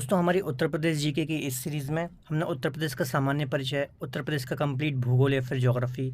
दोस्तों हमारी उत्तर प्रदेश जीके की इस सीरीज़ में हमने उत्तर प्रदेश का सामान्य परिचय, उत्तर प्रदेश का कंप्लीट भूगोल या फिर ज्योग्राफी,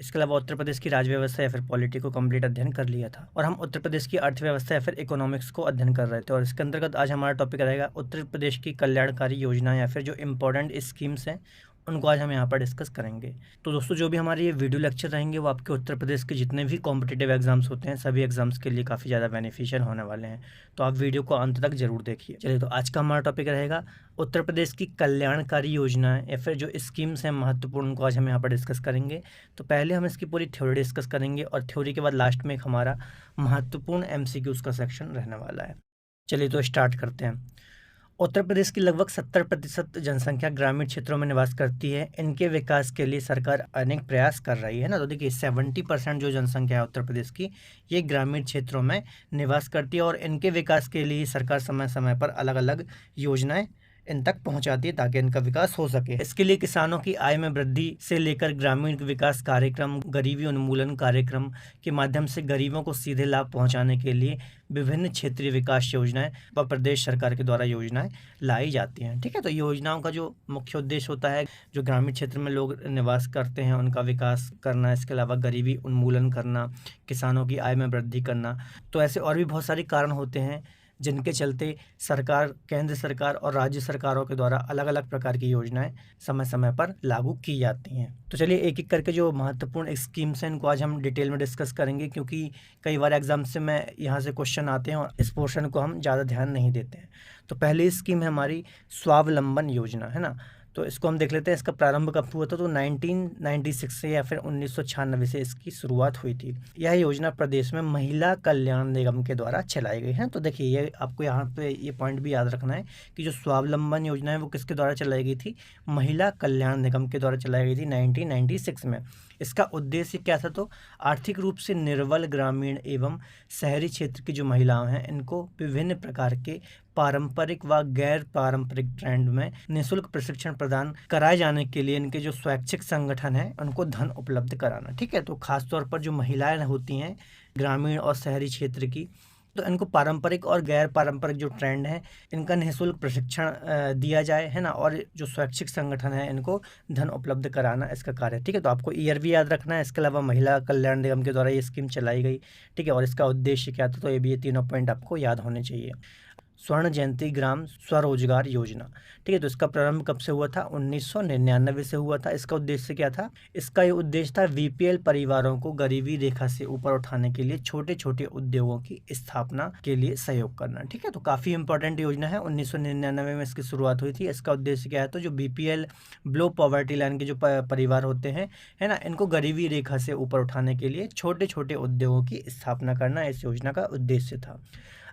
इसके अलावा उत्तर प्रदेश की राज्य व्यवस्था या फिर पॉलिटी को कंप्लीट अध्ययन कर लिया था और हम उत्तर प्रदेश की अर्थव्यवस्था या फिर इकोनॉमिक्स को अध्ययन कर रहे थे। और इसके अंतर्गत आज हमारा टॉपिक रहेगा उत्तर प्रदेश की कल्याणकारी योजना या फिर जो इम्पोर्टेंट स्कीम्स हैं उनको आज हम यहाँ पर डिस्कस करेंगे। तो दोस्तों जो भी हमारे ये वीडियो लेक्चर रहेंगे वो आपके उत्तर प्रदेश के जितने भी कॉम्पिटिटिव एग्जाम्स होते हैं सभी एग्जाम्स के लिए काफ़ी ज़्यादा बेनिफिशियल होने वाले हैं, तो आप वीडियो को अंत तक जरूर देखिए। चलिए तो आज का हमारा टॉपिक रहेगा उत्तर प्रदेश की कल्याणकारी योजनाएं या फिर जो स्कीम्स हैं महत्वपूर्ण, उनको आज हम यहाँ पर डिस्कस करेंगे। तो पहले हम इसकी पूरी थ्योरी डिस्कस करेंगे और थ्योरी के बाद लास्ट में एक हमारा महत्वपूर्ण MCQs का सेक्शन रहने वाला है। चलिए तो स्टार्ट करते हैं। उत्तर प्रदेश की लगभग 70% जनसंख्या ग्रामीण क्षेत्रों में निवास करती है। इनके विकास के लिए सरकार अनेक प्रयास कर रही है ना। तो देखिए 70% जो जनसंख्या है उत्तर प्रदेश की, ये ग्रामीण क्षेत्रों में निवास करती है और इनके विकास के लिए सरकार समय समय पर अलग अलग योजनाएं इन तक पहुंचाती है ताकि इनका विकास हो सके। इसके लिए किसानों की आय में वृद्धि से लेकर ग्रामीण विकास कार्यक्रम, गरीबी उन्मूलन कार्यक्रम के माध्यम से गरीबों को सीधे लाभ पहुंचाने के लिए विभिन्न क्षेत्रीय विकास योजनाएं व प्रदेश सरकार के द्वारा योजनाएं लाई जाती हैं। ठीक है, तो योजनाओं का जो मुख्य उद्देश्य होता है, जो ग्रामीण क्षेत्र में लोग निवास करते हैं उनका विकास करना, इसके अलावा गरीबी उन्मूलन करना, किसानों की आय में वृद्धि करना। तो ऐसे और भी बहुत सारे कारण होते हैं जिनके चलते सरकार, केंद्र सरकार और राज्य सरकारों के द्वारा अलग अलग प्रकार की योजनाएं समय समय पर लागू की जाती हैं। तो चलिए एक एक करके जो महत्वपूर्ण स्कीम्स हैं इनको आज हम डिटेल में डिस्कस करेंगे, क्योंकि कई बार एग्जाम से मैं यहाँ से क्वेश्चन आते हैं और इस पोर्शन को हम ज़्यादा ध्यान नहीं देते हैं। तो पहली स्कीम है हमारी स्वावलंबन योजना, है ना। तो इसको हम देख लेते हैं, इसका प्रारंभ कब हुआ था। तो 1996 से या फिर 1996 से इसकी शुरुआत हुई थी। यह योजना प्रदेश में महिला कल्याण निगम के द्वारा चलाई गई है। तो देखिए ये आपको यहाँ पे ये पॉइंट भी याद रखना है कि जो स्वावलंबन योजना है वो किसके द्वारा चलाई गई थी, महिला कल्याण निगम के द्वारा चलाई गई थी 1996 में। इसका उद्देश्य क्या था, तो आर्थिक रूप से निर्बल ग्रामीण एवं शहरी क्षेत्र की जो महिलाएं हैं इनको विभिन्न प्रकार के पारंपरिक व गैर पारंपरिक ट्रेंड में निःशुल्क प्रशिक्षण प्रदान कराए जाने के लिए इनके जो स्वैच्छिक संगठन है उनको धन उपलब्ध कराना। ठीक है, तो खासतौर पर जो महिलाएं होती हैं ग्रामीण और शहरी क्षेत्र की, तो इनको पारंपरिक और गैर पारंपरिक जो ट्रेंड है इनका निःशुल्क प्रशिक्षण दिया जाए, है ना। और जो स्वैच्छिक संगठन है इनको धन उपलब्ध कराना इसका कार्य है। ठीक है, तो आपको ईयर भी याद रखना है। इसके अलावा महिला कल्याण निगम के द्वारा ये स्कीम चलाई गई। ठीक है, और इसका उद्देश्य क्या था, तो ये भी, ये तीनों पॉइंट आपको याद होने चाहिए। स्वर्ण जयंती ग्राम स्वरोजगार योजना। ठीक है, तो इसका प्रारंभ कब से हुआ था, 1999 से हुआ था। इसका उद्देश्य क्या था, इसका ये उद्देश्य था BPL परिवारों को गरीबी रेखा से ऊपर उठाने के लिए छोटे छोटे उद्योगों की स्थापना के लिए सहयोग करना। ठीक है, तो काफ़ी इंपॉर्टेंट योजना है। 1999 में इसकी शुरुआत हुई थी। इसका उद्देश्य क्या है, तो जो BPL बिलो पॉवर्टी लाइन के जो परिवार होते हैं, है ना, इनको गरीबी रेखा से ऊपर उठाने के लिए छोटे छोटे उद्योगों की स्थापना करना इस योजना का उद्देश्य था।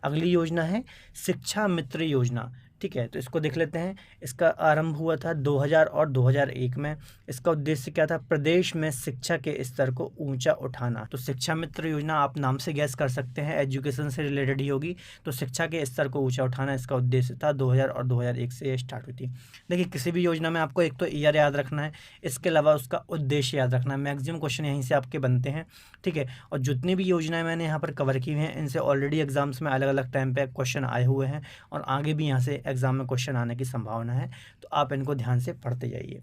अगली योजना है शिक्षा मित्र योजना। ठीक है, तो इसको देख लेते हैं। इसका आरंभ हुआ था 2000 और 2001 में। इसका उद्देश्य क्या था, प्रदेश में शिक्षा के स्तर को ऊंचा उठाना। तो शिक्षा मित्र योजना आप नाम से गैस कर सकते हैं, एजुकेशन से रिलेटेड ही होगी। तो शिक्षा के स्तर को ऊंचा उठाना इसका उद्देश्य था। 2000 और 2001 से ये स्टार्ट हुई थी। देखिए किसी भी योजना में आपको एक तो ईयर याद रखना है, इसके अलावा उसका उद्देश्य याद रखना है। मैक्सिमम क्वेश्चन यहीं से आपके बनते हैं। ठीक है, और जितनी भी योजनाएं मैंने यहाँ पर कवर की हुई हैं इनसे ऑलरेडी एग्जाम्स में अलग अलग टाइम पे क्वेश्चन आए हुए हैं और आगे भी यहाँ से एग्जाम में क्वेश्चन आने की संभावना है, तो आप इनको ध्यान से पढ़ते जाइए।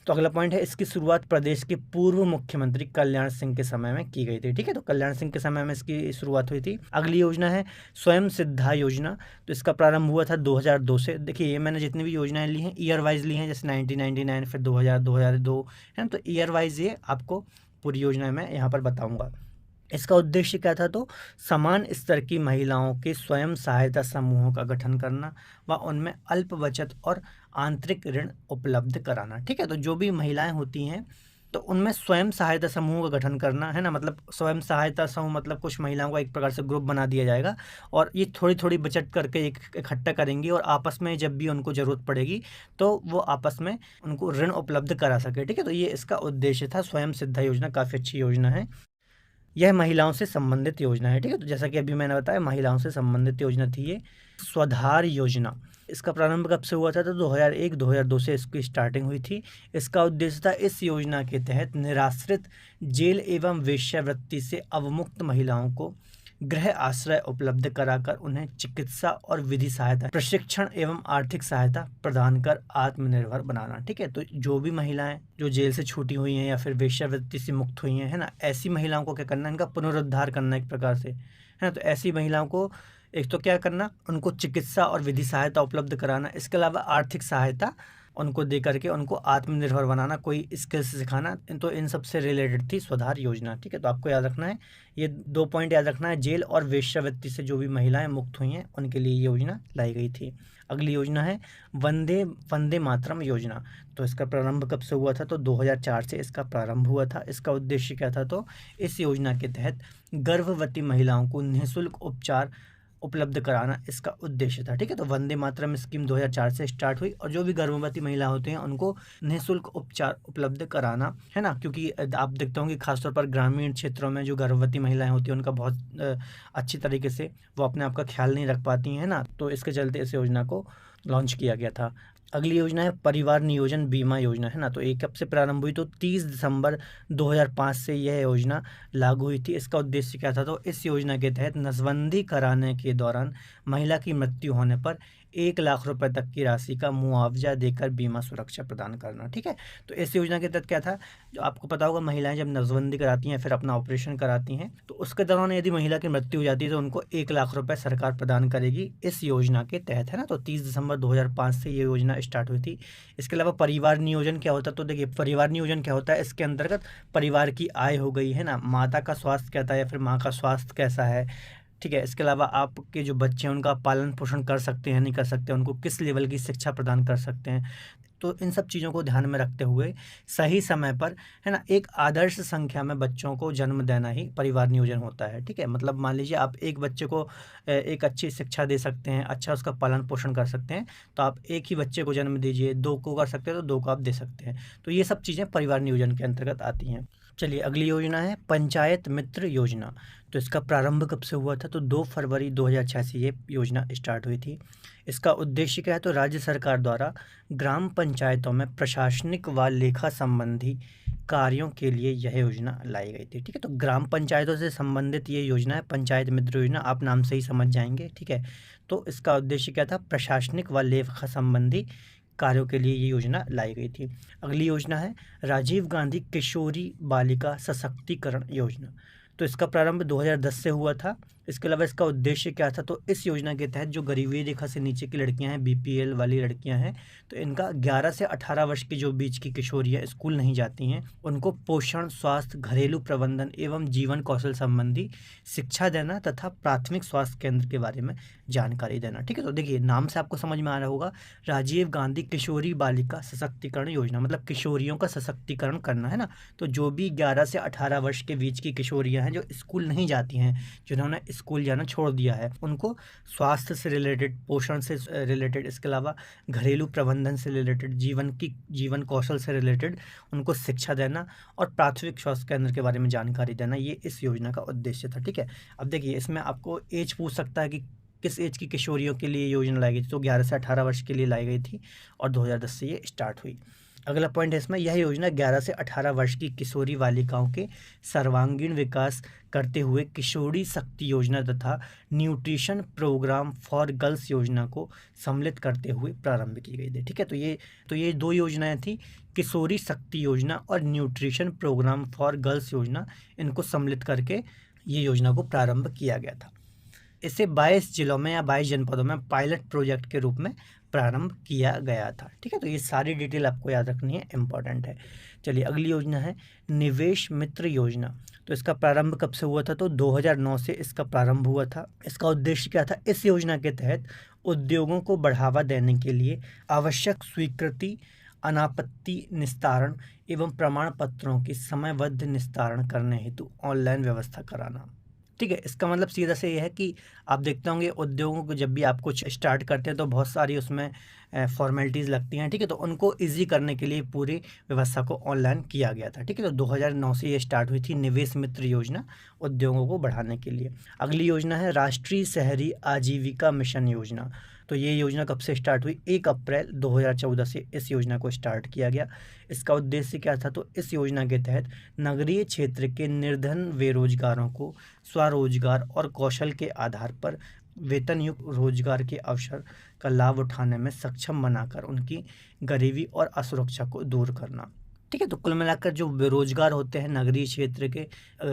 तो अगला पॉइंट है, इसकी शुरुआत प्रदेश के पूर्व मुख्यमंत्री कल्याण सिंह के समय में की गई थी। ठीक है, तो कल्याण सिंह के समय में इसकी शुरुआत हुई थी। अगली योजना है स्वयं सिद्धा योजना। तो इसका प्रारंभ हुआ था 2002 से। देखिए ये मैंने जितनी भी योजनाएं ली हैं ईयर वाइज ली हैं, जैसे 1999, फिर 2000, 2002, है ना। तो ईयर वाइज ये आपको पूरी योजना मैं यहाँ पर बताऊँगा। इसका उद्देश्य क्या था, तो समान स्तर की महिलाओं के स्वयं सहायता समूहों का गठन करना व उनमें अल्प बचत और आंतरिक ऋण उपलब्ध कराना। ठीक है, तो जो भी महिलाएं होती हैं तो उनमें स्वयं सहायता समूह का गठन करना, है ना। मतलब स्वयं सहायता समूह मतलब कुछ महिलाओं का एक प्रकार से ग्रुप बना दिया जाएगा और ये थोड़ी थोड़ी बचत करके एक इकट्ठा करेंगी और आपस में जब भी उनको ज़रूरत पड़ेगी तो वो आपस में उनको ऋण उपलब्ध करा सके। ठीक है, तो ये इसका उद्देश्य था। स्वयं सिद्धा योजना काफ़ी अच्छी योजना है। यह महिलाओं से संबंधित योजना है। ठीक है, तो जैसा कि अभी मैंने बताया महिलाओं से संबंधित योजना थी ये। स्वधार योजना, इसका प्रारंभ कब से हुआ था, तो 2001-2002 से इसकी स्टार्टिंग हुई थी। इसका उद्देश्य था इस योजना के तहत निराश्रित जेल एवं वेश्यावृत्ति से अवमुक्त महिलाओं को गृह आश्रय उपलब्ध कराकर उन्हें चिकित्सा और विधि सहायता, प्रशिक्षण एवं आर्थिक सहायता प्रदान कर आत्मनिर्भर बनाना। ठीक है, तो जो भी महिलाएं जो जेल से छूटी हुई हैं या फिर वेश्यावृत्ति से मुक्त हुई हैं, है ना, ऐसी महिलाओं को क्या करना, इनका पुनरुद्धार करना एक प्रकार से, है ना। तो ऐसी महिलाओं को एक तो क्या करना, उनको चिकित्सा और विधि सहायता उपलब्ध कराना, इसके अलावा आर्थिक सहायता उनको दे करके उनको आत्मनिर्भर बनाना, कोई स्किल्स सिखाना। तो इन सब से रिलेटेड थी स्वधार योजना। ठीक है, तो आपको याद रखना है, ये 2 पॉइंट याद रखना है, जेल और वेश्यावृत्ति से जो भी महिलाएं मुक्त हुई हैं उनके लिए ये योजना लाई गई थी। अगली योजना है वंदे मातरम योजना। तो इसका प्रारंभ कब से हुआ था, तो 2004 से इसका प्रारंभ हुआ था। इसका उद्देश्य क्या था, तो इस योजना के तहत गर्भवती महिलाओं को निःशुल्क उपचार उपलब्ध कराना इसका उद्देश्य था। ठीक है, तो वंदे मातरम स्कीम 2004 से स्टार्ट हुई और जो भी गर्भवती महिला होती हैं उनको निःशुल्क उपचार उपलब्ध कराना, है ना, क्योंकि आप देखते होंगे खासतौर पर ग्रामीण क्षेत्रों में जो गर्भवती महिलाएं होती हैं उनका बहुत अच्छी तरीके से वो अपने आप का ख्याल नहीं रख पाती हैं, ना, तो इसके चलते इस योजना को लॉन्च किया गया था। अगली योजना है परिवार नियोजन बीमा योजना, है ना। तो ये कब से प्रारंभ हुई, तो 30 दिसंबर 2005 से यह योजना लागू हुई थी। इसका उद्देश्य क्या था, तो इस योजना के तहत नसबंदी कराने के दौरान महिला की मृत्यु होने पर 1 लाख रुपए तक की राशि का मुआवजा देकर बीमा सुरक्षा प्रदान करना। ठीक है, तो इस योजना के तहत क्या था, जो आपको पता होगा महिलाएं जब नसबंदी कराती हैं फिर अपना ऑपरेशन कराती हैं, तो उसके दौरान यदि महिला की मृत्यु हो जाती है तो उनको 1 लाख रुपए सरकार प्रदान करेगी इस योजना के तहत, है ना। तो 30 दिसंबर 2005 से ये योजना स्टार्ट हुई थी। इसके अलावा परिवार नियोजन क्या होता है, तो देखिए परिवार नियोजन क्या होता है, इसके अंतर्गत परिवार की आय हो गई, है ना, माता का स्वास्थ्य क्या था या फिर माँ का स्वास्थ्य कैसा है। ठीक है, इसके अलावा आपके जो बच्चे हैं उनका पालन पोषण कर सकते हैं नहीं कर सकते, उनको किस लेवल की शिक्षा प्रदान कर सकते हैं। तो इन सब चीज़ों को ध्यान में रखते हुए सही समय पर, है ना, एक आदर्श संख्या में बच्चों को जन्म देना ही परिवार नियोजन होता है। ठीक है, मतलब मान लीजिए आप एक बच्चे को एक अच्छी शिक्षा दे सकते हैं, अच्छा उसका पालन पोषण कर सकते हैं, तो आप एक ही बच्चे को जन्म दीजिए, 2 को कर सकते हैं तो 2 को आप दे सकते हैं। तो ये सब चीज़ें परिवार नियोजन के अंतर्गत आती हैं। चलिए अगली योजना है पंचायत मित्र योजना। तो इसका प्रारंभ कब से हुआ था, तो 2 फरवरी 2006 से ये योजना स्टार्ट हुई थी। इसका उद्देश्य क्या है, तो राज्य सरकार द्वारा ग्राम पंचायतों में प्रशासनिक व लेखा संबंधी कार्यों के लिए यह योजना लाई गई थी। ठीक है, तो ग्राम पंचायतों से संबंधित ये योजना है पंचायत मित्र योजना, आप नाम से ही समझ जाएंगे। ठीक है, तो इसका उद्देश्य क्या था, प्रशासनिक व लेखा संबंधी कार्यों के लिए ये योजना लाई गई थी। अगली योजना है राजीव गांधी किशोरी बालिका सशक्तिकरण योजना। तो इसका प्रारंभ 2010 से हुआ था। इसके अलावा इसका उद्देश्य क्या था, तो इस योजना के तहत जो गरीबी रेखा से नीचे की लड़कियां हैं, बीपीएल वाली लड़कियां हैं, तो इनका 11 से 18 वर्ष की जो बीच की किशोरियां स्कूल नहीं जाती हैं उनको पोषण, स्वास्थ्य, घरेलू प्रबंधन एवं जीवन कौशल संबंधी शिक्षा देना तथा प्राथमिक स्वास्थ्य केंद्र के बारे में जानकारी देना। ठीक है, तो देखिए नाम से आपको समझ में आ रहा होगा, राजीव गांधी किशोरी बालिका सशक्तिकरण योजना, मतलब किशोरियों का सशक्तिकरण करना, है ना। तो जो भी 11 से 18 वर्ष के बीच की किशोरियां हैं जो स्कूल नहीं जाती हैं, जिन्होंने स्कूल जाना छोड़ दिया है, उनको स्वास्थ्य से रिलेटेड, पोषण से रिलेटेड, इसके अलावा घरेलू प्रबंधन से रिलेटेड, जीवन कौशल से रिलेटेड उनको शिक्षा देना और प्राथमिक स्वास्थ्य केंद्र के बारे में जानकारी देना, ये इस योजना का उद्देश्य था। ठीक है, अब देखिए इसमें आपको एज पूछ सकता है कि किस एज की किशोरियों के लिए योजना लाई गई थी, तो 11 से 18 वर्ष के लिए लाई गई थी और 2010 से ये स्टार्ट हुई। अगला पॉइंट है इसमें, यह योजना 11 से 18 वर्ष की किशोरी बालिकाओं के सर्वांगीण विकास करते हुए किशोरी शक्ति योजना तथा न्यूट्रिशन प्रोग्राम फॉर गर्ल्स योजना को सम्मिलित करते हुए प्रारंभ की गई थी। ठीक है, तो ये 2 योजनाएं थी, किशोरी शक्ति योजना और न्यूट्रिशन प्रोग्राम फॉर गर्ल्स योजना, इनको सम्मिलित करके ये योजना को प्रारंभ किया गया था। इसे 22 जिलों में या 22 जनपदों में पायलट प्रोजेक्ट के रूप में प्रारंभ किया गया था। ठीक है, तो ये सारी डिटेल आपको याद रखनी है, इम्पॉर्टेंट है। चलिए अगली योजना है निवेश मित्र योजना। तो इसका प्रारंभ कब से हुआ था, तो 2009 से इसका प्रारंभ हुआ था। इसका उद्देश्य क्या था, इस योजना के तहत उद्योगों को बढ़ावा देने के लिए आवश्यक स्वीकृति, अनापत्ति निस्तारण एवं प्रमाण पत्रों की समयबद्ध निस्तारण करने हेतु ऑनलाइन व्यवस्था कराना। ठीक है, इसका मतलब सीधा से ये है कि आप देखते होंगे उद्योगों को जब भी आप कुछ स्टार्ट करते हैं तो बहुत सारी उसमें फॉर्मेलिटीज़ लगती हैं। ठीक है, तो उनको इजी करने के लिए पूरी व्यवस्था को ऑनलाइन किया गया था। ठीक है, तो 2009 से ये स्टार्ट हुई थी निवेश मित्र योजना, उद्योगों को बढ़ाने के लिए। अगली योजना है राष्ट्रीय शहरी आजीविका मिशन योजना। तो ये योजना कब से स्टार्ट हुई? 1 अप्रैल 2014 से इस योजना को स्टार्ट किया गया। इसका उद्देश्य क्या था? तो इस योजना के तहत नगरीय क्षेत्र के निर्धन बेरोजगारों को स्वरोजगार और कौशल के आधार पर वेतन युक्त रोजगार के अवसर का लाभ उठाने में सक्षम बनाकर उनकी गरीबी और असुरक्षा को दूर करना। ठीक है, तो कुल मिलाकर जो बेरोजगार होते हैं नगरीय क्षेत्र के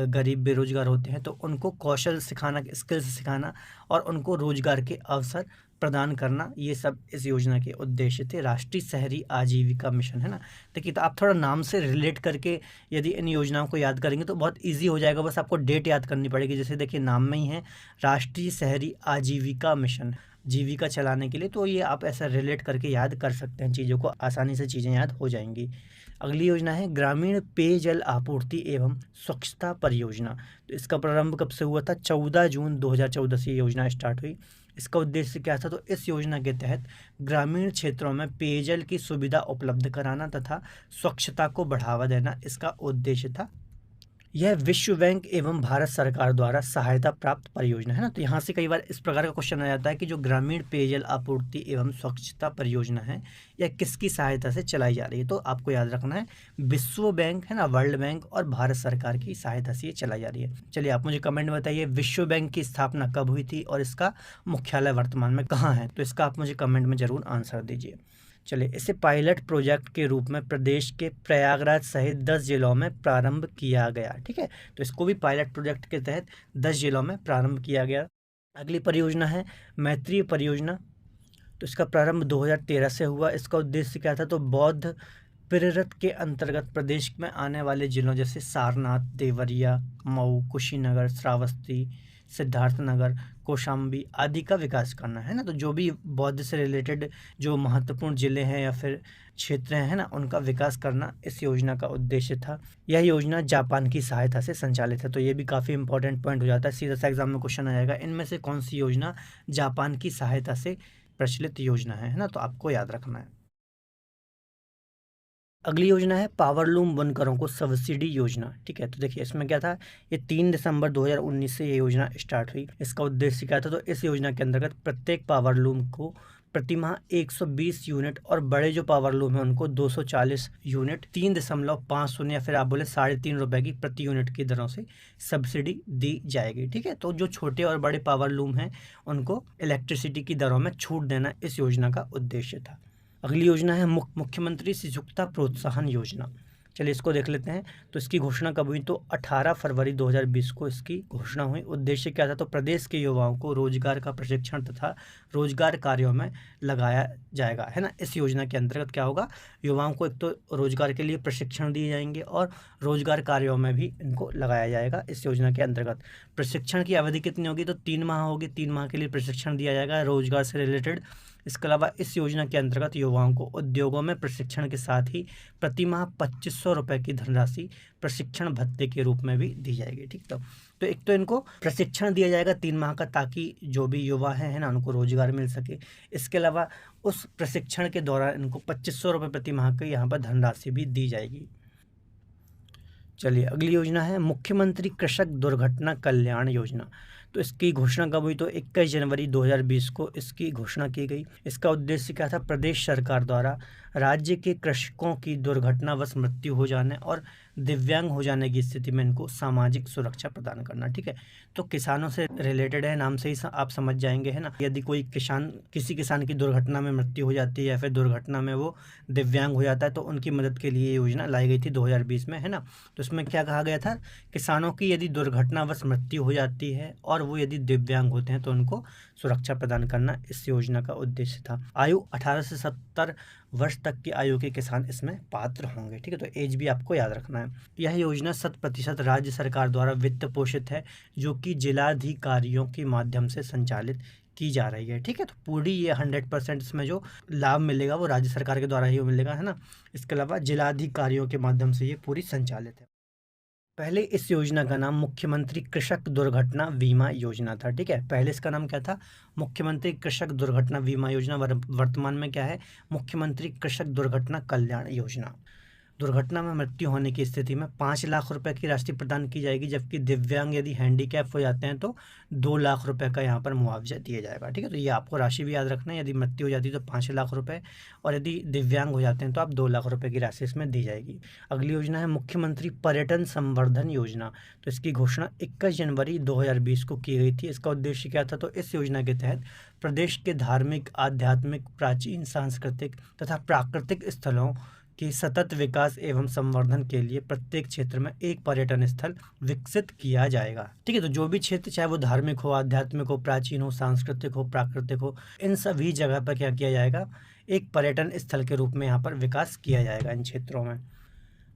गरीब बेरोजगार होते हैं, तो उनको कौशल सिखाना, स्किल्स सिखाना और उनको रोजगार के अवसर प्रदान करना, ये सब इस योजना के उद्देश्य थे। राष्ट्रीय शहरी आजीविका मिशन, है ना। देखिए, तो आप थोड़ा नाम से रिलेट करके यदि इन योजनाओं को याद करेंगे तो बहुत ईजी हो जाएगा। बस आपको डेट याद करनी पड़ेगी। जैसे देखिए, नाम में ही है राष्ट्रीय शहरी आजीविका मिशन, जीविका चलाने के लिए, तो ये आप ऐसा रिलेट करके याद कर सकते हैं चीज़ों को, आसानी से चीज़ें याद हो जाएंगी। अगली योजना है ग्रामीण पेयजल आपूर्ति एवं स्वच्छता परियोजना। तो इसका प्रारंभ कब से हुआ था? 14 जून 2014 से ये योजना स्टार्ट हुई। इसका उद्देश्य क्या था? तो इस योजना के तहत ग्रामीण क्षेत्रों में पेयजल की सुविधा उपलब्ध कराना तथा स्वच्छता को बढ़ावा देना इसका उद्देश्य था। यह विश्व बैंक एवं भारत सरकार द्वारा सहायता प्राप्त परियोजना है ना। तो यहाँ से कई बार इस प्रकार का क्वेश्चन आ जाता है कि जो ग्रामीण पेयजल आपूर्ति एवं स्वच्छता परियोजना है, यह किसकी सहायता से चलाई जा रही है? तो आपको याद रखना है विश्व बैंक, है ना, वर्ल्ड बैंक और भारत सरकार की सहायता से ये चलाई जा रही है। चलिए, आप मुझे कमेंट में बताइए विश्व बैंक की स्थापना कब हुई थी और इसका मुख्यालय वर्तमान में कहाँ है? तो इसका आप मुझे कमेंट में जरूर आंसर दीजिए। चलिए, इसे पायलट प्रोजेक्ट के रूप में प्रदेश के प्रयागराज सहित 10 जिलों में प्रारंभ किया गया। ठीक है, तो इसको भी पायलट प्रोजेक्ट के तहत 10 जिलों में प्रारंभ किया गया। अगली परियोजना है मैत्री परियोजना। तो इसका प्रारंभ 2013 से हुआ। इसका उद्देश्य क्या था? तो बौद्ध प्रेरत के अंतर्गत प्रदेश में आने वाले जिलों जैसे सारनाथ, देवरिया, मऊ, कुशीनगर, श्रावस्ती, सिद्धार्थनगर, कौशाम्बी आदि का विकास करना है ना। तो जो भी बौद्ध से रिलेटेड जो महत्वपूर्ण जिले हैं या फिर क्षेत्र हैं, है ना, उनका विकास करना इस योजना का उद्देश्य था। यह योजना जापान की सहायता से संचालित है। तो ये भी काफ़ी इंपॉर्टेंट पॉइंट हो जाता है, सीधा सा एग्जाम में क्वेश्चन आ जाएगा, इनमें से कौन सी योजना जापान की सहायता से प्रचलित योजना है ना। तो आपको याद रखना है। अगली योजना है पावरलूम बुनकरों को सब्सिडी योजना। ठीक है, तो देखिए इसमें क्या था, ये 3 दिसंबर 2019 से ये योजना स्टार्ट हुई। इसका उद्देश्य क्या था? तो इस योजना के अंतर्गत प्रत्येक पावरलूम को प्रतिमाह 120 यूनिट और बड़े जो पावरलूम है उनको 240 यूनिट 3.50 या फिर आप बोले 3.5 रुपये की प्रति यूनिट की दरों से सब्सिडी दी जाएगी। ठीक है, तो जो छोटे और बड़े पावरलूम हैं उनको इलेक्ट्रिसिटी की दरों में छूट देना इस योजना का उद्देश्य था। अगली योजना है मुख्यमंत्री शिशुता प्रोत्साहन योजना। चलिए इसको देख लेते हैं। तो इसकी घोषणा कब हुई? तो 18 फरवरी 2020 को इसकी घोषणा हुई। उद्देश्य क्या था? तो प्रदेश के युवाओं को रोजगार का प्रशिक्षण तथा रोजगार कार्यों में लगाया जाएगा, है ना। इस योजना के अंतर्गत क्या होगा, युवाओं को एक तो रोजगार के लिए प्रशिक्षण दिए जाएंगे और रोजगार कार्यों में भी इनको लगाया जाएगा। इस योजना के अंतर्गत प्रशिक्षण की अवधि कितनी होगी? तो 3 माह होगी। 3 माह के लिए प्रशिक्षण दिया जाएगा रोजगार से रिलेटेड। इसके अलावा इस योजना के अंतर्गत युवाओं को उद्योगों में प्रशिक्षण के साथ ही प्रतिमाह 2500 रुपये की धनराशि प्रशिक्षण भत्ते के रूप में भी दी जाएगी। ठीक, तो एक तो इनको प्रशिक्षण दिया जाएगा 3 माह का, ताकि जो भी युवा हैं, है ना, उनको रोजगार मिल सके। इसके अलावा उस प्रशिक्षण के दौरान इनको 2500 रुपये प्रति माह की यहाँ पर धनराशि भी दी जाएगी। चलिए अगली योजना है मुख्यमंत्री कृषक दुर्घटना कल्याण योजना। तो इसकी घोषणा कब हुई? तो 21 जनवरी 2020 को इसकी घोषणा की गई। इसका उद्देश्य क्या था? प्रदेश सरकार द्वारा राज्य के कृषकों की दुर्घटनावश मृत्यु हो जाने और दिव्यांग हो जाने की स्थिति में इनको सामाजिक सुरक्षा प्रदान करना। ठीक है, तो किसानों से रिलेटेड है, नाम से ही आप समझ जाएंगे, है ना। यदि कोई किसी किसान की दुर्घटना में मृत्यु हो जाती है या फिर दुर्घटना में वो दिव्यांग हो जाता है, तो उनकी मदद के लिए योजना लाई गई थी 2020 में, है ना। तो इसमें क्या कहा गया था, किसानों की यदि दुर्घटनावश मृत्यु हो जाती है और वो यदि दिव्यांग होते हैं तो उनको सुरक्षा प्रदान करना इस योजना का उद्देश्य था। आयु 18 से 70 वर्ष तक की आयु के किसान इसमें पात्र होंगे। ठीक है, तो एज भी आपको याद रखना है। यह योजना 100% राज्य सरकार द्वारा वित्त पोषित है, जो कि जिलाधिकारियों के माध्यम से संचालित की जा रही है। ठीक है, तो पूरी ये 100% इसमें जो लाभ मिलेगा वो राज्य सरकार के द्वारा ही मिलेगा, है ना। इसके अलावा जिलाधिकारियों के माध्यम से ये पूरी संचालित है। पहले इस योजना का नाम मुख्यमंत्री कृषक दुर्घटना बीमा योजना था। ठीक है, पहले इसका नाम क्या था? मुख्यमंत्री कृषक दुर्घटना बीमा योजना। वर्तमान में क्या है? मुख्यमंत्री कृषक दुर्घटना कल्याण योजना। दुर्घटना में मृत्यु होने की स्थिति में 5 लाख रुपए की राशि प्रदान की जाएगी, जबकि दिव्यांग यदि हैंडीकैप हो जाते हैं तो 2 लाख रुपए का यहाँ पर मुआवजा दिया जाएगा। ठीक है, तो ये आपको राशि भी याद रखना है। यदि मृत्यु हो जाती है तो 5 लाख रुपए, और यदि दिव्यांग हो जाते हैं तो आप 2 लाख रुपए की राशि इसमें दी जाएगी। अगली योजना है मुख्यमंत्री पर्यटन संवर्धन योजना। तो इसकी घोषणा 21 जनवरी 2020 को की गई थी। इसका उद्देश्य क्या था? तो इस योजना के तहत प्रदेश के धार्मिक, आध्यात्मिक, प्राचीन, सांस्कृतिक तथा प्राकृतिक स्थलों कि सतत विकास एवं संवर्धन के लिए प्रत्येक क्षेत्र में एक पर्यटन स्थल विकसित किया जाएगा। ठीक है, तो जो भी क्षेत्र, चाहे वो धार्मिक हो, आध्यात्मिक हो, प्राचीन हो, सांस्कृतिक हो, प्राकृतिक हो, इन सभी जगह पर क्या किया जाएगा? एक पर्यटन स्थल के रूप में यहाँ पर विकास किया जाएगा इन क्षेत्रों में।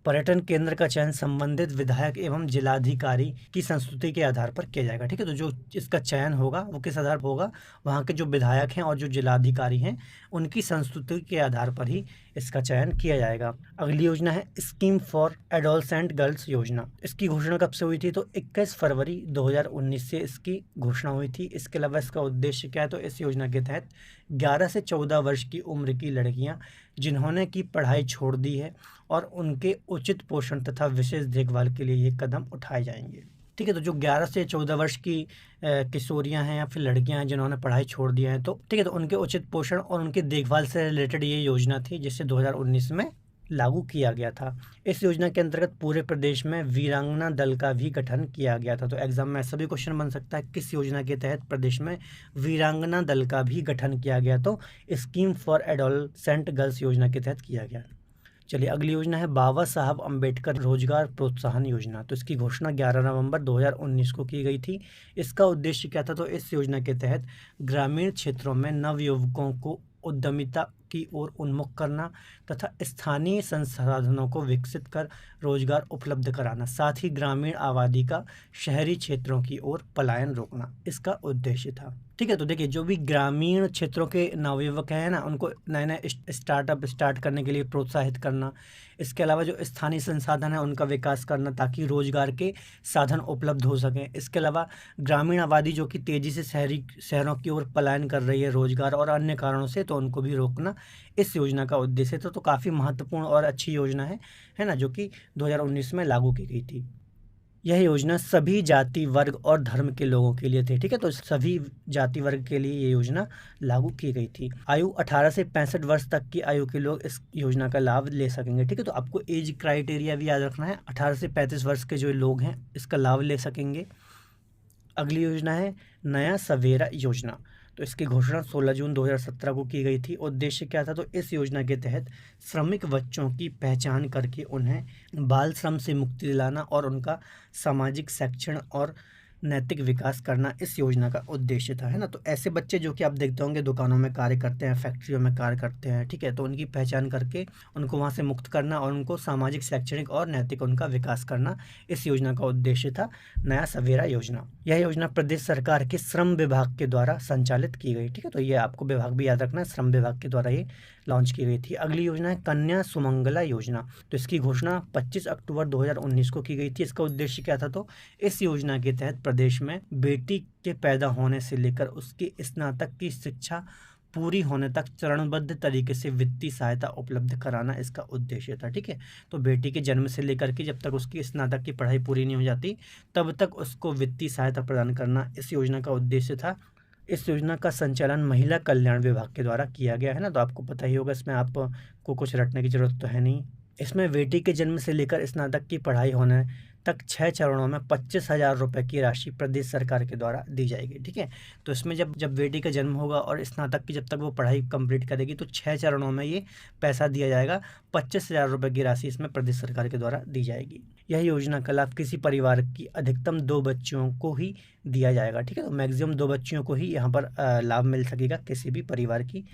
पर्यटन केंद्र का चयन संबंधित विधायक एवं जिलाधिकारी की संस्तुति के आधार पर किया जाएगा। ठीक है, तो जो इसका चयन होगा वो किस आधार पर होगा? वहाँ के जो विधायक हैं और जो जिलाधिकारी हैं उनकी संस्तुति के आधार पर ही इसका चयन किया जाएगा। अगली योजना है स्कीम फॉर एडोलसेंट गर्ल्स योजना। इसकी घोषणा कब से हुई थी? तो 21 फरवरी 2019 से इसकी घोषणा हुई थी। इसके अलावा इसका उद्देश्य क्या है? तो इस योजना के तहत 11 से 14 वर्ष की उम्र की लड़कियां जिन्होंने की पढ़ाई छोड़ दी है और उनके उचित पोषण तथा विशेष देखभाल के लिए ये कदम उठाए जाएंगे। ठीक है, तो जो 11 से 14 वर्ष की किशोरियां हैं या फिर लड़कियां हैं जिन्होंने पढ़ाई छोड़ दिया है, तो ठीक है, तो उनके उचित पोषण और उनकी देखभाल से रिलेटेड ये योजना थी जिसे 2019 में लागू किया गया था। इस योजना के अंतर्गत पूरे प्रदेश में वीरांगना दल का भी गठन किया गया था। तो एग्जाम में ऐसा भी क्वेश्चन बन सकता है, किस योजना के तहत प्रदेश में वीरांगना दल का भी गठन किया गया? तो स्कीम फॉर एडोलसेंट गर्ल्स योजना के तहत किया गया। चलिए, अगली योजना है बाबा साहब अम्बेडकर रोजगार प्रोत्साहन योजना। तो इसकी घोषणा 11 नवंबर 2019 को की गई थी। इसका उद्देश्य क्या था? तो इस योजना के तहत ग्रामीण क्षेत्रों में नवयुवकों को उद्यमिता की ओर उन्मुख करना तथा स्थानीय संसाधनों को विकसित कर रोजगार उपलब्ध कराना, साथ ही ग्रामीण आबादी का शहरी क्षेत्रों की ओर पलायन रोकना इसका उद्देश्य था। ठीक है, तो देखिए, जो भी ग्रामीण क्षेत्रों के नवयुवक हैं ना, उनको नए नए स्टार्टअप स्टार्ट करने के लिए प्रोत्साहित करना। इसके अलावा जो स्थानीय संसाधन है उनका विकास करना ताकि रोजगार के साधन उपलब्ध हो सकें। इसके अलावा ग्रामीण आबादी जो कि तेज़ी से शहरों की ओर पलायन कर रही है रोजगार और अन्य कारणों से, तो उनको भी रोकना इस योजना का उद्देश्य था। तो काफ़ी महत्वपूर्ण और अच्छी योजना है ना, जो कि 2019 में लागू की गई थी। यह योजना सभी जाति, वर्ग और धर्म के लोगों के लिए थी। ठीक है, तो सभी जाति वर्ग के लिए ये योजना लागू की गई थी। आयु 18 से 65 वर्ष तक की आयु के लोग इस योजना का लाभ ले सकेंगे। ठीक है, तो आपको एज क्राइटेरिया भी याद रखना है। 18 से 35 वर्ष के जो लोग हैं इसका लाभ ले सकेंगे। अगली योजना है नया सवेरा योजना। तो इसकी घोषणा 16 जून 2017 को की गई थी। उद्देश्य क्या था? तो इस योजना के तहत श्रमिक बच्चों की पहचान करके उन्हें बाल श्रम से मुक्ति दिलाना और उनका सामाजिक, शैक्षणिक और नैतिक विकास करना इस योजना का उद्देश्य था, है ना। तो ऐसे बच्चे जो कि आप देखते होंगे दुकानों में कार्य करते हैं, फैक्ट्रियों में कार्य करते हैं, ठीक है, तो उनकी पहचान करके उनको वहाँ से मुक्त करना और उनको सामाजिक, शैक्षणिक और नैतिक उनका विकास करना इस योजना का उद्देश्य था, नया सवेरा योजना। यह योजना प्रदेश सरकार के श्रम विभाग के द्वारा संचालित की गई। ठीक है, तो ये आपको विभाग भी याद रखना है, श्रम विभाग के द्वारा ये लॉन्च की गई थी। अगली योजना है कन्या सुमंगला योजना। तो इसकी घोषणा 25 अक्टूबर 2019 को की गई थी। इसका उद्देश्य क्या था? तो इस योजना के तहत प्रदेश में बेटी के पैदा होने से लेकर उसकी स्नातक की शिक्षा पूरी होने तक चरणबद्ध तरीके से वित्तीय सहायता उपलब्ध कराना इसका उद्देश्य था। ठीक है, तो बेटी के जन्म से लेकर के जब तक उसकी स्नातक की पढ़ाई पूरी नहीं हो जाती तब तक उसको वित्तीय सहायता प्रदान करना इस योजना का उद्देश्य था। इस योजना का संचालन महिला कल्याण विभाग के द्वारा किया गया है ना, तो आपको पता ही होगा, इसमें आपको कुछ रटने की जरूरत तो है नहीं। इसमें बेटी के जन्म से लेकर स्नातक की पढ़ाई होने तक 6 चरणों में 25,000 रुपये की राशि प्रदेश सरकार के द्वारा दी जाएगी। ठीक है, तो इसमें जब बेटी का जन्म होगा और स्नातक की जब तक वो पढ़ाई कंप्लीट करेगी तो 6 चरणों में ये पैसा दिया जाएगा। 25,000 रुपये की राशि इसमें प्रदेश सरकार के द्वारा दी जाएगी। यह योजना का लाभ किसी परिवार की अधिकतम 2 बच्चियों को ही दिया जाएगा। ठीक है, तो मैक्सिमम 2 बच्चियों को ही यहाँ पर लाभ मिल सकेगा किसी भी परिवार की।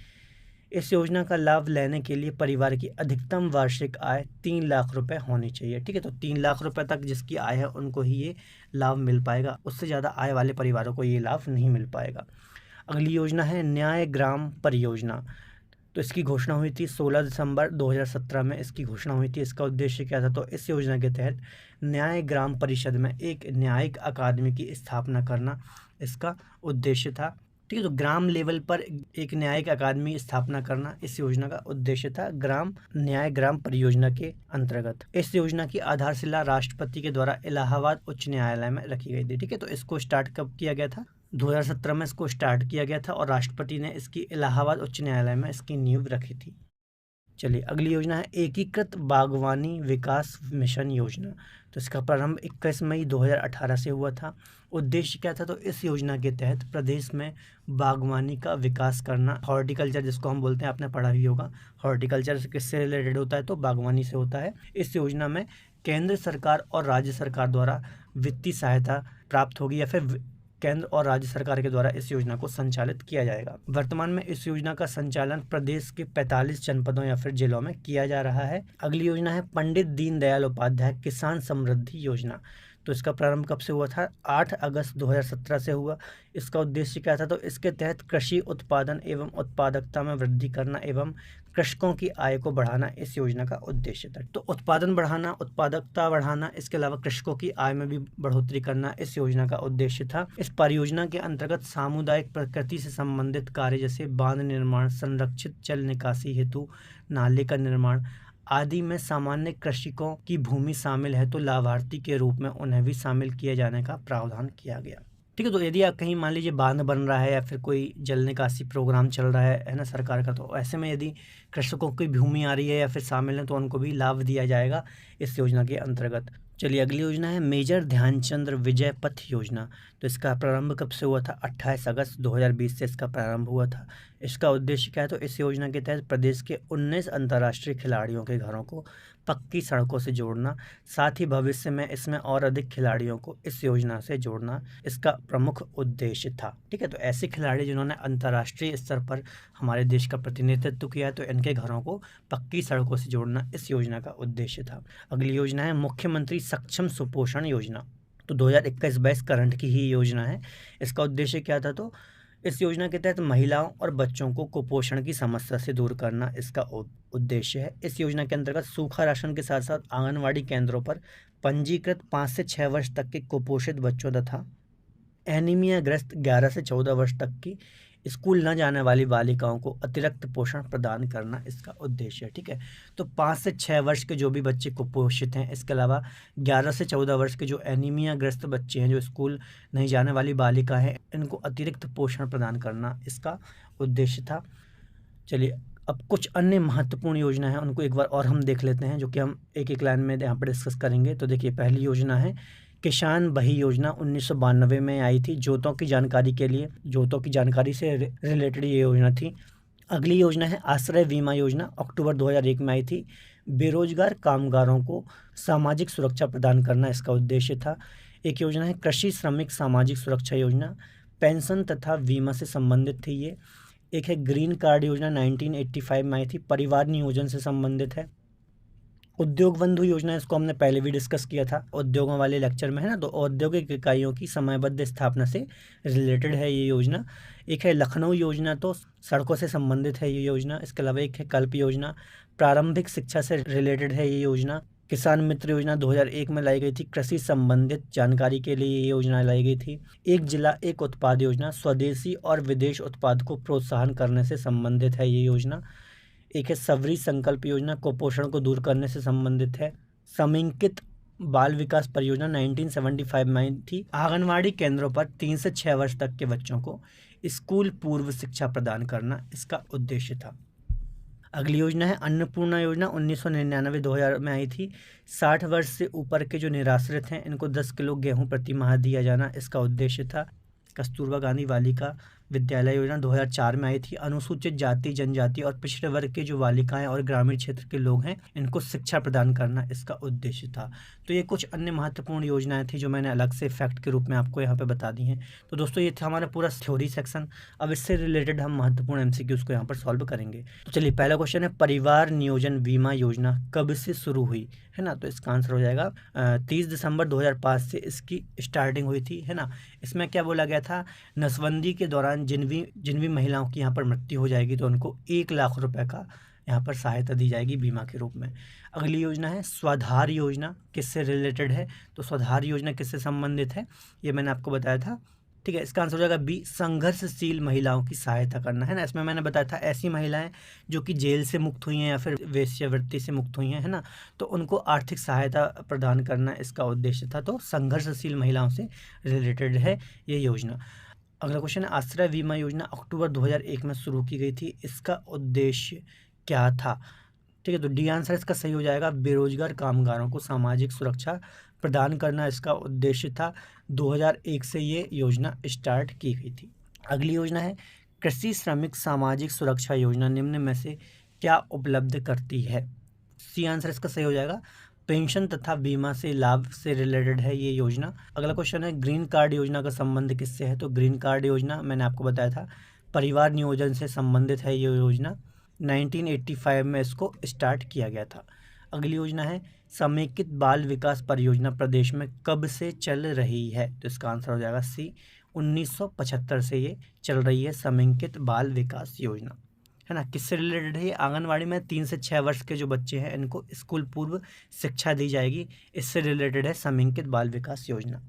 इस योजना का लाभ लेने के लिए परिवार की अधिकतम वार्षिक आय 3 लाख रुपए होनी चाहिए। ठीक है, तो 3 लाख रुपए तक जिसकी आय है उनको ही ये लाभ मिल पाएगा, उससे ज़्यादा आय वाले परिवारों को ये लाभ नहीं मिल पाएगा। अगली योजना है न्याय ग्राम परियोजना। तो इसकी घोषणा हुई थी 16 दिसंबर 2017 में इसकी घोषणा हुई थी। इसका उद्देश्य क्या था? तो इस योजना के तहत न्याय ग्राम परिषद में एक न्यायिक अकादमी की स्थापना करना इसका उद्देश्य था। ठीक है। तो ग्राम लेवल पर एक न्यायिक अकादमी स्थापना करना इस योजना का उद्देश्य था, ग्राम परियोजना के अंतर्गत। इस योजना की आधारशिला राष्ट्रपति के द्वारा इलाहाबाद उच्च न्यायालय में रखी गई थी। ठीक है। तो इसको स्टार्ट कब किया गया था? 2017 में इसको स्टार्ट किया गया था और राष्ट्रपति ने इसकी इलाहाबाद उच्च न्यायालय में इसकी नींव रखी थी। चलिए अगली योजना है एकीकृत बागवानी विकास मिशन योजना। तो इसका प्रारंभ 21 मई 2018 से हुआ था। उद्देश्य क्या था? तो इस योजना के तहत प्रदेश में बागवानी का विकास करना, हॉर्टिकल्चर जिसको हम बोलते हैं, आपने पढ़ा ही होगा। हॉर्टिकल्चर किससे रिलेटेड होता है? तो बागवानी से होता है। इस योजना में केंद्र सरकार और राज्य सरकार द्वारा वित्तीय सहायता प्राप्त होगी या फिर केंद्र और राज्य सरकार के द्वारा इस योजना को संचालित किया जाएगा। वर्तमान में इस योजना का संचालन प्रदेश के 45 जनपदों या फिर जिलों में किया जा रहा है। अगली योजना है पंडित दीनदयाल उपाध्याय किसान समृद्धि योजना। तो इसका प्रारंभ कब से हुआ था? 8 अगस्त 2017 से हुआ। इसका उद्देश्य क्या था? तो इसके तहत कृषि उत्पादन एवं उत्पादकता में वृद्धि करना एवं कृषकों की आय को बढ़ाना इस योजना का उद्देश्य था। तो उत्पादन बढ़ाना, उत्पादकता बढ़ाना, इसके अलावा कृषकों की आय में भी बढ़ोतरी करना इस योजना का उद्देश्य था। इस परियोजना के अंतर्गत सामुदायिक प्रकृति से संबंधित कार्य जैसे बांध निर्माण, संरक्षित जल निकासी हेतु नाले का निर्माण आदि में सामान्य कृषकों की भूमि शामिल है तो लाभार्थी के रूप में उन्हें भी शामिल किए जाने का प्रावधान किया गया। ठीक है। तो यदि आप कहीं मान लीजिए बांध बन रहा है या फिर कोई जल निकासी प्रोग्राम चल रहा है ना सरकार का, तो ऐसे में यदि कृषकों की भूमि आ रही है या फिर शामिल है तो उनको भी लाभ दिया जाएगा इस योजना के अंतर्गत। चलिए अगली योजना है मेजर ध्यानचंद विजय पथ योजना। तो इसका प्रारंभ कब से हुआ था? 28 अगस्त 2020 से इसका प्रारंभ हुआ था। इसका उद्देश्य क्या है? तो इस योजना के तहत प्रदेश के 19 अंतर्राष्ट्रीय खिलाड़ियों के घरों को पक्की सड़कों से जोड़ना, साथ ही भविष्य में इसमें और अधिक खिलाड़ियों को इस योजना से जोड़ना इसका प्रमुख उद्देश्य था। ठीक है। तो ऐसे खिलाड़ी जिन्होंने अंतर्राष्ट्रीय स्तर पर हमारे देश का प्रतिनिधित्व किया, तो इनके घरों को पक्की सड़कों से जोड़ना इस योजना का उद्देश्य था। अगली योजना है मुख्यमंत्री सक्षम सुपोषण योजना। तो 2021-22 करंट की ही योजना है। इसका उद्देश्य क्या था? तो इस योजना के तहत महिलाओं और बच्चों को कुपोषण की समस्या से दूर करना इसका उद्देश्य है। इस योजना के अंतर्गत सूखा राशन के साथ साथ आंगनवाड़ी केंद्रों पर पंजीकृत 5 से 6 वर्ष तक के कुपोषित बच्चों तथा एनीमिया ग्रस्त 11 से 14 वर्ष तक की स्कूल न जाने वाली बालिकाओं को अतिरिक्त पोषण प्रदान करना इसका उद्देश्य है। ठीक है। तो 5 से 6 वर्ष के जो भी बच्चे कुपोषित हैं, इसके अलावा 11 से 14 वर्ष के जो एनीमिया ग्रस्त बच्चे हैं, जो स्कूल नहीं जाने वाली बालिका हैं, इनको अतिरिक्त पोषण प्रदान करना इसका उद्देश्य था। चलिए अब कुछ अन्य महत्वपूर्ण योजना है उनको एक बार और हम देख लेते हैं, जो कि हम एक एक लाइन में यहाँ पर डिस्कस करेंगे। तो देखिए पहली योजना है किसान बही योजना, 1992 में आई थी। जोतों की जानकारी के लिए, जोतों की जानकारी से रिलेटेड ये योजना थी। अगली योजना है आश्रय बीमा योजना, अक्टूबर 2001 में आई थी। बेरोजगार कामगारों को सामाजिक सुरक्षा प्रदान करना इसका उद्देश्य था। एक योजना है कृषि श्रमिक सामाजिक सुरक्षा योजना, पेंशन तथा बीमा से संबंधित थी ये। एक है ग्रीन कार्ड योजना, 1985 में आई थी, परिवार नियोजन से संबंधित है। उद्योग बंधु योजना, इसको हमने पहले भी डिस्कस किया था उद्योगों वाले लेक्चर में, है ना। तो औद्योगिक इकाइयों की समयबद्ध स्थापना से रिलेटेड है ये योजना। एक है लखनऊ योजना, तो सड़कों से संबंधित है ये योजना। इसके अलावा एक है कल्प योजना, प्रारंभिक शिक्षा से रिलेटेड है ये योजना। किसान मित्र योजना 2001 में लाई गई थी, कृषि संबंधित जानकारी के लिए ये योजना लाई गई थी। एक जिला एक उत्पाद योजना, स्वदेशी और विदेश उत्पाद को प्रोत्साहन करने से संबंधित है ये योजना। एक है सबरी संकल्प योजना, कुपोषण को दूर करने से संबंधित है। समेकित बाल विकास परियोजना 1975 में आई थी। आंगनवाड़ी केंद्रों पर 3 से 6 वर्ष तक के बच्चों को स्कूल पूर्व शिक्षा प्रदान करना इसका उद्देश्य था। अगली योजना है अन्नपूर्णा योजना, 1999-2000 में आई थी। 60 वर्ष से ऊपर के जो निराश्रित हैं, इनको 10 किलो गेहूं प्रति माह दिया जाना इसका उद्देश्य था। कस्तूरबा गांधी बालिका विद्यालय योजना 2004 में आई थी। अनुसूचित जाति जनजाति और पिछड़े वर्ग के जो बालिकाएं और ग्रामीण क्षेत्र के लोग हैं, इनको शिक्षा प्रदान करना इसका उद्देश्य था। तो ये कुछ अन्य महत्वपूर्ण योजनाएं थी जो मैंने अलग से फैक्ट के रूप में आपको यहाँ पे बता दी हैं। तो दोस्तों ये था हमारा पूरा थ्योरी सेक्शन। अब इससे रिलेटेड हम महत्वपूर्ण एमसीक्यूज को यहाँ पर सॉल्व करेंगे। तो चलिए पहला क्वेश्चन है, परिवार नियोजन बीमा योजना कब से शुरू हुई, है ना। तो इसका आंसर हो जाएगा 30 दिसंबर 2005 से इसकी स्टार्टिंग हुई थी, है ना। इसमें क्या बोला गया था, नसबंदी के दौरान जिन भी महिलाओं की यहाँ पर मृत्यु हो जाएगी तो उनको 1 लाख रुपए का यहाँ पर सहायता दी जाएगी बीमा के रूप में। अगली योजना है स्वाधार योजना, किससे रिलेटेड है, तो स्वाधार योजना किससे संबंधित है, ये मैंने आपको बताया था। ठीक है, इसका आंसर हो जाएगा बी, संघर्षशील महिलाओं की सहायता करना, है ना। इसमें मैंने बताया था ऐसी महिलाएं जो कि जेल से मुक्त हुई हैं या फिर वेश्यावृत्ति से मुक्त हुई हैं, है ना, तो उनको आर्थिक सहायता प्रदान करना इसका उद्देश्य था। तो संघर्षशील महिलाओं से रिलेटेड है ये योजना। अगला क्वेश्चन है, आश्रय बीमा योजना अक्टूबर 2001 में शुरू की गई थी, इसका उद्देश्य क्या था? ठीक है, तो डी आंसर इसका सही हो जाएगा, बेरोजगार कामगारों को सामाजिक सुरक्षा प्रदान करना इसका उद्देश्य था। 2001 से ये योजना स्टार्ट की गई थी। अगली योजना है कृषि श्रमिक सामाजिक सुरक्षा योजना, निम्न में से क्या उपलब्ध करती है? सी आंसर इसका सही हो जाएगा, पेंशन तथा बीमा से लाभ से रिलेटेड है ये योजना। अगला क्वेश्चन है, ग्रीन कार्ड योजना का संबंध किससे है? तो ग्रीन कार्ड योजना मैंने आपको बताया था परिवार नियोजन से संबंधित है ये योजना। 1985 में इसको स्टार्ट किया गया था। अगली योजना है समेकित बाल विकास परियोजना प्रदेश में कब से चल रही है? तो इसका आंसर हो जाएगा सी, 1975 से ये चल रही है समेकित बाल विकास योजना, है ना। किससे रिलेटेड है ये? आंगनवाड़ी में 3 से 6 वर्ष के जो बच्चे हैं इनको स्कूल पूर्व शिक्षा दी जाएगी, इससे रिलेटेड है समेकित बाल विकास योजना।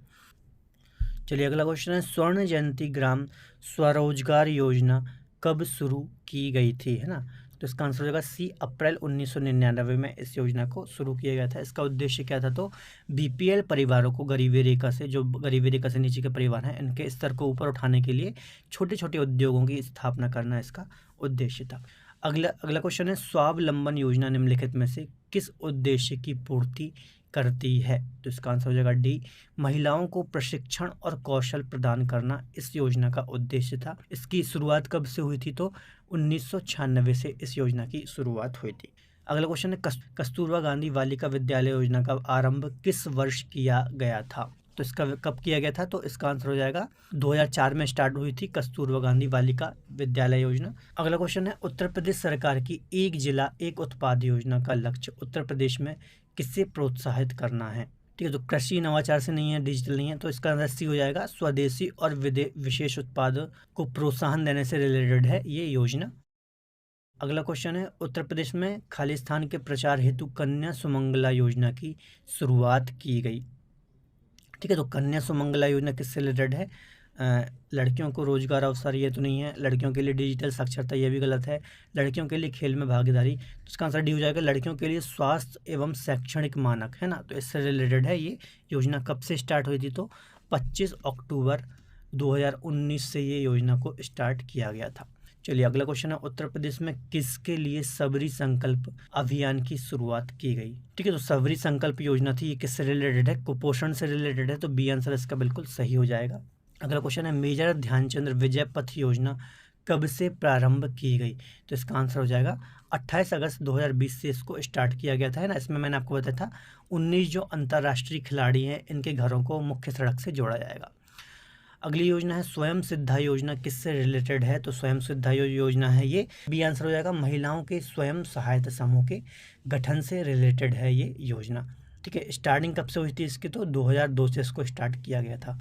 चलिए अगला क्वेश्चन है, स्वर्ण जयंती ग्राम स्वरोजगार योजना कब शुरू की गई थी, है ना। तो इसका आंसर हो जाएगा सी, अप्रैल 1999 में इस योजना को शुरू किया गया था। इसका उद्देश्य क्या था? तो बीपीएल परिवारों को गरीबी रेखा से, जो गरीबी रेखा से नीचे के परिवार हैं, इनके स्तर को ऊपर उठाने के लिए छोटे छोटे उद्योगों की स्थापना करना इसका उद्देश्य था। अगला क्वेश्चन है, स्वावलंबन योजना निम्नलिखित में से किस उद्देश्य की पूर्ति करती है? तो इसका आंसर हो जाएगा डी, महिलाओं को प्रशिक्षण और कौशल प्रदान करना इस योजना का उद्देश्य था। इसकी शुरुआत कब से हुई थी? तो 1996 से इस योजना की शुरुआत हुई थी। अगला क्वेश्चन है, कस्तूरबा गांधी बालिका विद्यालय योजना का आरंभ किस वर्ष किया गया था? तो इसका कब किया गया था? तो इसका आंसर हो जाएगा 2004 में स्टार्ट हुई थी कस्तूरबा गांधी बालिका विद्यालय योजना। अगला क्वेश्चन है, उत्तर प्रदेश सरकार की एक जिला एक उत्पाद योजना का लक्ष्य उत्तर प्रदेश में किससे प्रोत्साहित करना है? ठीक है, तो कृषि नवाचार से नहीं है, डिजिटल नहीं है, तो इसका आंसर सी हो जाएगा, स्वदेशी और विशेष उत्पादों को प्रोत्साहन देने से रिलेटेड है ये योजना। अगला क्वेश्चन है, उत्तर प्रदेश में खालिस्तान के प्रचार हेतु कन्या सुमंगला योजना की शुरुआत की गई। ठीक है, तो कन्या सुमंगला योजना किससे रिलेटेड है? लड़कियों को रोजगार अवसर ये तो नहीं है, लड़कियों के लिए डिजिटल साक्षरता ये भी गलत है, लड़कियों के लिए खेल में भागीदारी, तो इसका आंसर डी हो जाएगा, लड़कियों के लिए स्वास्थ्य एवं शैक्षणिक मानक, है ना। तो इससे रिलेटेड है ये योजना। कब से स्टार्ट हुई थी? तो 25 अक्टूबर 2019 से ये योजना को स्टार्ट किया गया था। चलिए अगला क्वेश्चन है, उत्तर प्रदेश में किसके लिए सबरी संकल्प अभियान की शुरुआत की गई? ठीक है, तो सबरी संकल्प योजना थी, ये किससे रिलेटेड है? कुपोषण से रिलेटेड है, तो बी आंसर इसका बिल्कुल सही हो जाएगा। अगला क्वेश्चन है, मेजर ध्यानचंद विजय पथ योजना कब से प्रारंभ की गई? तो इसका आंसर हो जाएगा 28 अगस्त 2020 से इसको स्टार्ट किया गया था, है ना। इसमें मैंने आपको बताया था 19 जो अंतर्राष्ट्रीय खिलाड़ी हैं इनके घरों को मुख्य सड़क से जोड़ा जाएगा। अगली योजना है, स्वयं सिद्धा योजना किससे रिलेटेड है? तो स्वयं सिद्धा योजना है ये, बी आंसर हो जाएगा, महिलाओं के स्वयं सहायता समूह के गठन से रिलेटेड है ये योजना। ठीक है, स्टार्टिंग कब से हुई थी इसकी? तो 2002 से इसको स्टार्ट किया गया था।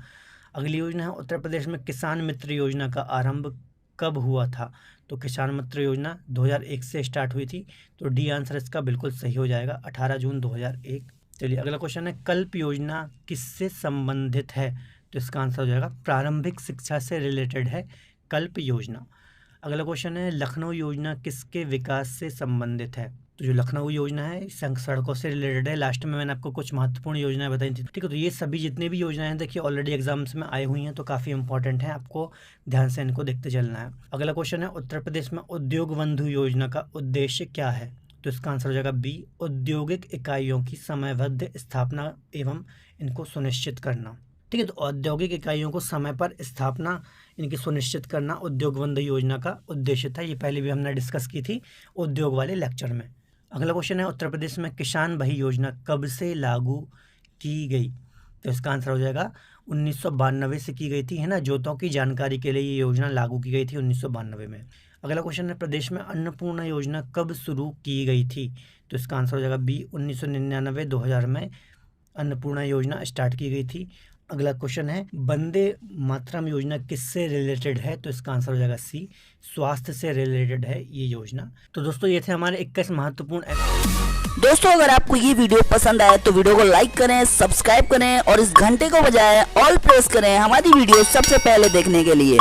अगली योजना है, उत्तर प्रदेश में किसान मित्र योजना का आरंभ कब हुआ था? तो किसान मित्र योजना 2001 से स्टार्ट हुई थी, तो डी आंसर इसका बिल्कुल सही हो जाएगा, 18 जून 2001। चलिए अगला क्वेश्चन है, कल्प योजना किससे संबंधित है? तो इसका आंसर हो जाएगा, प्रारंभिक शिक्षा से रिलेटेड है कल्प योजना। अगला क्वेश्चन है, लखनऊ योजना किसके विकास से संबंधित है? तो जो लखनऊ योजना है सड़कों से रिलेटेड है। लास्ट में मैंने आपको कुछ महत्वपूर्ण योजनाएं बताई थी। ठीक है, तो ये सभी जितने भी योजनाएं हैं देखिए ऑलरेडी एग्जाम्स में आई हुई हैं, तो काफ़ी इंपॉर्टेंट है, आपको ध्यान से इनको देखते चलना है। अगला क्वेश्चन है, उत्तर प्रदेश में उद्योग बंधु योजना का उद्देश्य क्या है? तो इसका आंसर हो जाएगा बी, औद्योगिक इकाइयों की समयबद्ध स्थापना एवं इनको सुनिश्चित करना। ठीक है, तो औद्योगिक इकाइयों को समय पर स्थापना इनकी सुनिश्चित करना उद्योग बंधु योजना का उद्देश्य था। ये पहले भी हमने डिस्कस की थी उद्योग वाले लेक्चर में। अगला क्वेश्चन है, उत्तर प्रदेश में किसान भाई योजना कब से लागू की गई? तो इसका आंसर हो जाएगा 1992 से की गई थी, है ना। जोतों की जानकारी के लिए ये योजना लागू की गई थी 1992 में। अगला क्वेश्चन है, प्रदेश में अन्नपूर्णा योजना कब शुरू की गई थी? तो इसका आंसर हो जाएगा बी, 1999-2000 में अन्नपूर्णा योजना स्टार्ट की गई थी। अगला क्वेश्चन है, वंदे मातरम योजना किससे रिलेटेड है? तो इसका आंसर हो जाएगा सी, स्वास्थ्य से रिलेटेड है ये योजना। तो दोस्तों ये थे हमारे 21 महत्वपूर्ण दोस्तों अगर आपको ये वीडियो पसंद आए तो वीडियो को लाइक करें, सब्सक्राइब करें और इस घंटे को बजाय ऑल प्रेस करें हमारी वीडियो सबसे पहले देखने के लिए।